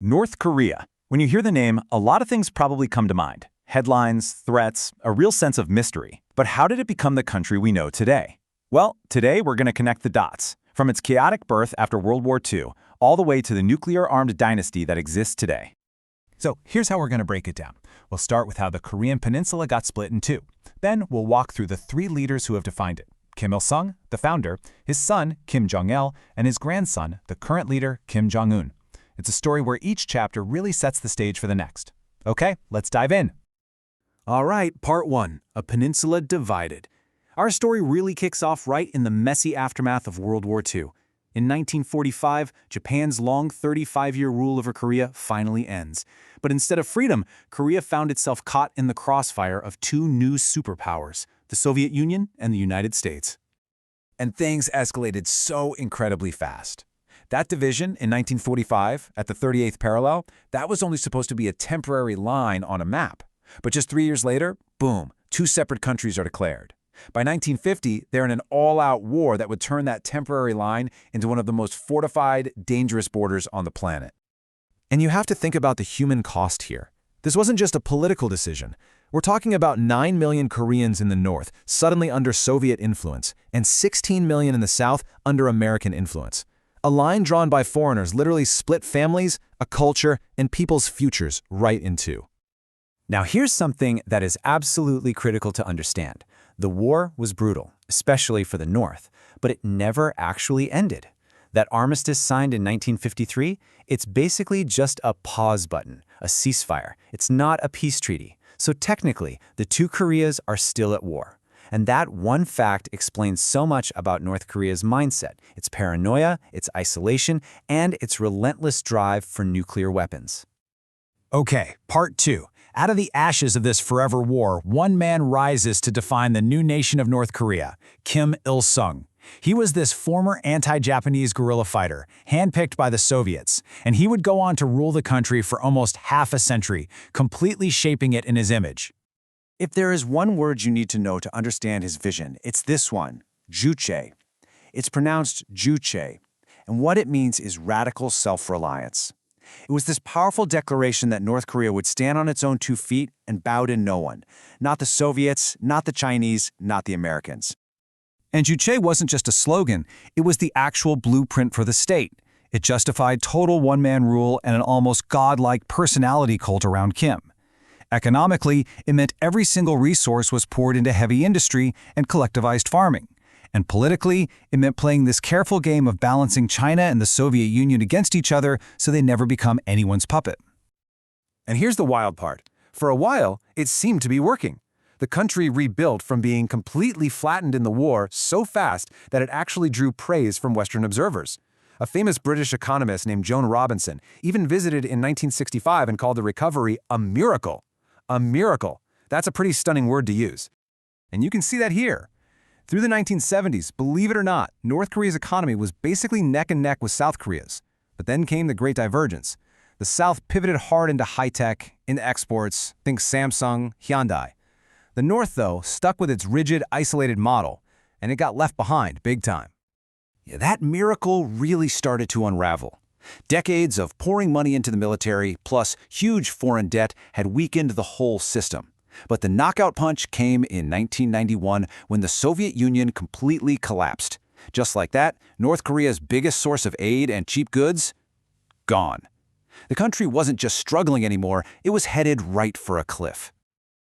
North Korea. When you hear the name, a lot of things probably come to mind. Headlines, threats, a real sense of mystery. But how did it become the country we know today? Well, today we're going to connect the dots. From its chaotic birth after World War II, all the way to the nuclear-armed dynasty that exists today. So here's how we're going to break it down. We'll start with how the Korean peninsula got split in two. Then we'll walk through the three leaders who have defined it. Kim Il-sung, the founder, his son, Kim Jong-il, and his grandson, the current leader, Kim Jong-un. It's a story where each chapter really sets the stage for the next. Okay, let's dive in. All right, part one, a peninsula divided. Our story really kicks off right in the messy aftermath of World War II. In 1945, Japan's long 35-year rule over Korea finally ends. But instead of freedom, Korea found itself caught in the crossfire of two new superpowers, the Soviet Union and the United States. And things escalated so incredibly fast. That division in 1945, at the 38th parallel, that was only supposed to be a temporary line on a map. But just 3 years later, boom, two separate countries are declared. By 1950, they're in an all-out war that would turn that temporary line into one of the most fortified, dangerous borders on the planet. And you have to think about the human cost here. This wasn't just a political decision. We're talking about 9 million Koreans in the north, suddenly under Soviet influence, and 16 million in the south under American influence. A line drawn by foreigners literally split families, a culture, and people's futures right in two. Now here's something that is absolutely critical to understand. The war was brutal, especially for the North, but it never actually ended. That armistice signed in 1953, it's basically just a pause button, a ceasefire. It's not a peace treaty. So technically, the two Koreas are still at war. And that one fact explains so much about North Korea's mindset, its paranoia, its isolation, and its relentless drive for nuclear weapons. Okay, part two. Out of the ashes of this forever war, one man rises to define the new nation of North Korea, Kim Il-sung. He was this former anti-Japanese guerrilla fighter, handpicked by the Soviets, and he would go on to rule the country for almost half a century, completely shaping it in his image. If there is one word you need to know to understand his vision, it's this one, Juche. It's pronounced Juche, and what it means is radical self-reliance. It was this powerful declaration that North Korea would stand on its own 2 feet and bow to no one. Not the Soviets, not the Chinese, not the Americans. And Juche wasn't just a slogan, it was the actual blueprint for the state. It justified total one-man rule and an almost godlike personality cult around Kim. Economically, it meant every single resource was poured into heavy industry and collectivized farming. And politically, it meant playing this careful game of balancing China and the Soviet Union against each other so they never become anyone's puppet. And here's the wild part. For a while, it seemed to be working. The country rebuilt from being completely flattened in the war so fast that it actually drew praise from Western observers. A famous British economist named Joan Robinson even visited in 1965 and called the recovery a miracle. A miracle. That's a pretty stunning word to use. And you can see that here. Through the 1970s, believe it or not, North Korea's economy was basically neck and neck with South Korea's. But then came the Great Divergence. The South pivoted hard into high-tech, into exports, think Samsung, Hyundai. The North, though, stuck with its rigid, isolated model, and it got left behind big time. Yeah, that miracle really started to unravel. Decades of pouring money into the military, plus huge foreign debt, had weakened the whole system. But the knockout punch came in 1991 when the Soviet Union completely collapsed. Just like that, North Korea's biggest source of aid and cheap goods? Gone. The country wasn't just struggling anymore, it was headed right for a cliff.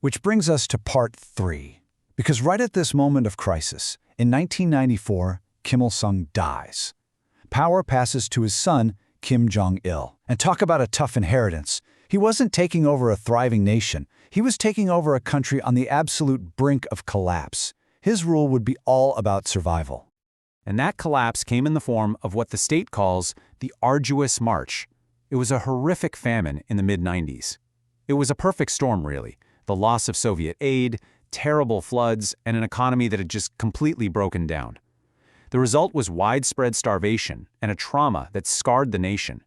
Which brings us to part three. Because right at this moment of crisis, in 1994, Kim Il-sung dies. Power passes to his son, Kim Jong-il. And talk about a tough inheritance. He wasn't taking over a thriving nation. He was taking over a country on the absolute brink of collapse. His rule would be all about survival. And that collapse came in the form of what the state calls the arduous march. It was a horrific famine in the mid-90s. It was a perfect storm, really. The loss of Soviet aid, terrible floods, and an economy that had just completely broken down. The result was widespread starvation and a trauma that scarred the nation.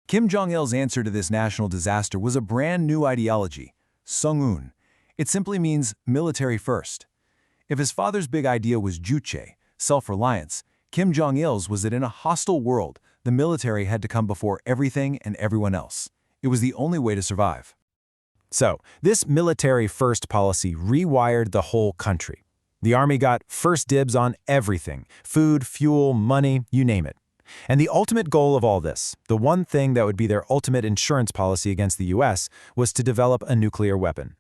Kim Jong-il's answer to this national disaster was a brand new ideology, Sung-un. It simply means military first. If his father's big idea was Juche, self-reliance, Kim Jong-il's was that in a hostile world, The military had to come before everything and everyone else. It was the only way to survive. So, this military-first policy rewired the whole country. The army got first dibs on everything: food, fuel, money, you name it. And the ultimate goal of all this, the one thing that would be their ultimate insurance policy against the US, was to develop a nuclear weapon.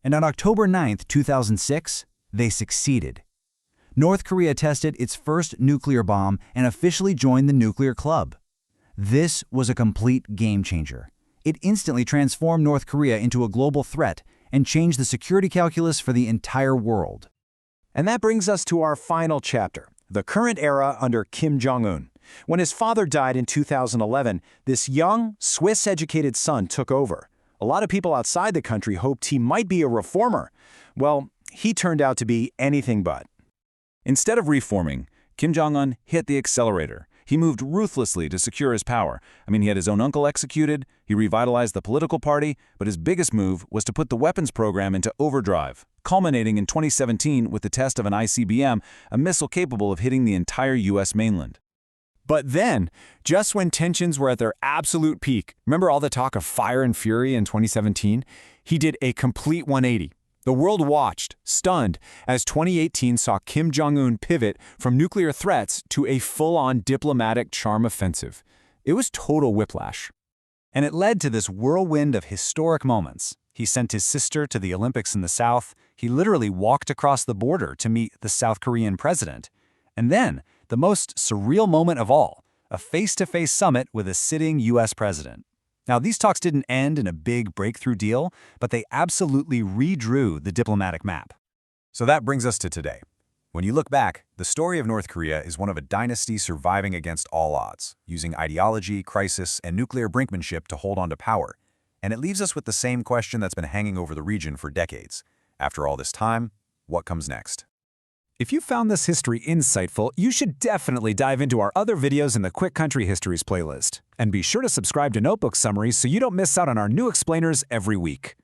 And on October 9, 2006, they succeeded. North Korea tested its first nuclear bomb and officially joined the nuclear club. This was a complete game changer. It instantly transformed North Korea into a global threat and changed the security calculus for the entire world. And that brings us to our final chapter, the current era under Kim Jong-un. When his father died in 2011, this young, Swiss-educated son took over. A lot of people outside the country hoped he might be a reformer. Well, he turned out to be anything but. Instead of reforming, Kim Jong-un hit the accelerator. He moved ruthlessly to secure his power. He had his own uncle executed, he revitalized the political party, but his biggest move was to put the weapons program into overdrive, culminating in 2017 with the test of an ICBM, a missile capable of hitting the entire U.S. mainland. But then, just when tensions were at their absolute peak, remember all the talk of fire and fury in 2017? He did a complete 180. The world watched, stunned, as 2018 saw Kim Jong-un pivot from nuclear threats to a full-on diplomatic charm offensive. It was total whiplash. And it led to this whirlwind of historic moments. He sent his sister to the Olympics in the South. He literally walked across the border to meet the South Korean president. And then, the most surreal moment of all, a face-to-face summit with a sitting U.S. president. Now, these talks didn't end in a big breakthrough deal, but they absolutely redrew the diplomatic map. So that brings us to today. When you look back, the story of North Korea is one of a dynasty surviving against all odds, using ideology, crisis, and nuclear brinkmanship to hold on to power. And it leaves us with the same question that's been hanging over the region for decades. After all this time, what comes next? If you found this history insightful, you should definitely dive into our other videos in the Quick Country Histories playlist. And be sure to subscribe to Notebook Summaries so you don't miss out on our new explainers every week.